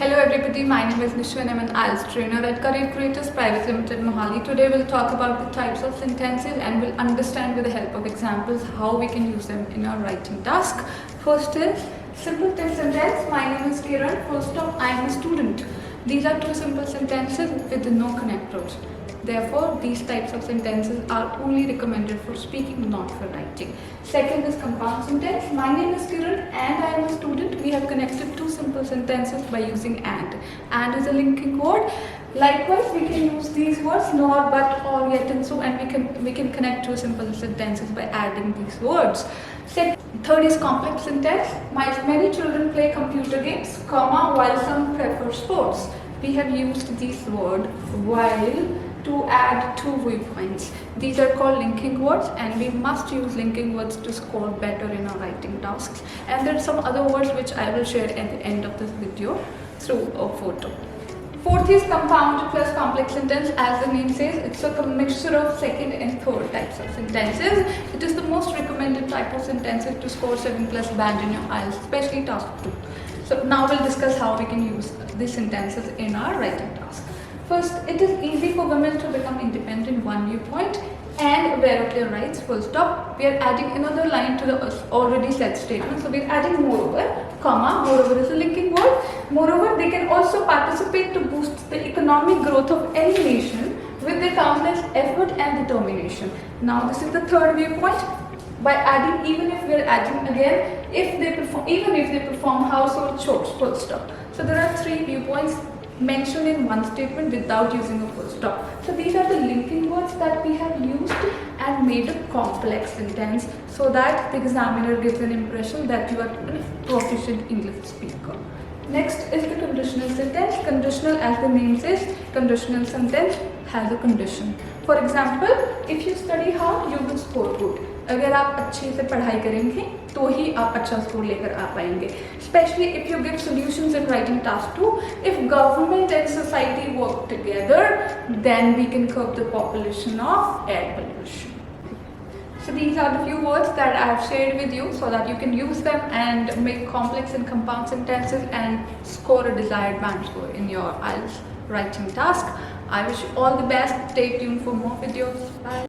Hello everybody, my name is Nishu and I'm an IELTS trainer at Career Creators Private Limited, Mohali. Today we'll talk about the types of sentences and we'll understand with the help of examples how we can use them in our writing task. First is simple text sentence. My name is Kiran. Full stop. I am a student. These are two simple sentences with no connectors. Therefore, these types of sentences are only recommended for speaking, not for writing. Second is compound sentence. My name is Kiran and I am a student. We have connected two simple sentences by using and. And is a linking word. Likewise, we can use these words nor, but, or, yet, and so, and we can connect two simple sentences by adding these words. Third is complex sentence. Many children play computer games, comma, while some prefer sports. We have used this word while to add two viewpoints. These are called linking words and we must use linking words to score better in our writing tasks. And there are some other words which I will share at the end of this video through a photo. Fourth is compound plus complex sentence. As the name says, it's a mixture of second and third types of sentences. It is the most recommended type of sentences to score 7+ band in your IELTS, especially task 2. So now we'll discuss how we can use these sentences in our writing task. First, it is easy for women to become independent, one viewpoint, and aware of their rights, full stop. We are adding another line to the already said statement. So we are adding moreover, comma, moreover is a linking word. Moreover, they can also participate to boost the economic growth of any nation with their countless effort and determination. Now this is the third viewpoint. By adding, even if we are adding again, even if they perform household chores, full stop. So there are three viewpoints mentioned in one statement without using a full stop. So these are the linking words that we have used and made a complex sentence so that the examiner gives an impression that you are a proficient English speaker. Next is the conditional sentence. Conditional, as the name says, conditional sentence has a condition. For example, if you study hard, you will score good. अगर आप अच्छे से पढ़ाई करेंगे तो ही आप अच्छा score लेकर आ पाएंगे. Especially if you give solutions in writing task 2, if government and society work together, then we can curb the population of air pollution. So these are the few words that I have shared with you so that you can use them and make complex and compound sentences and score a desired band score in your IELTS writing task. I wish you all the best. Stay tuned for more videos. Bye.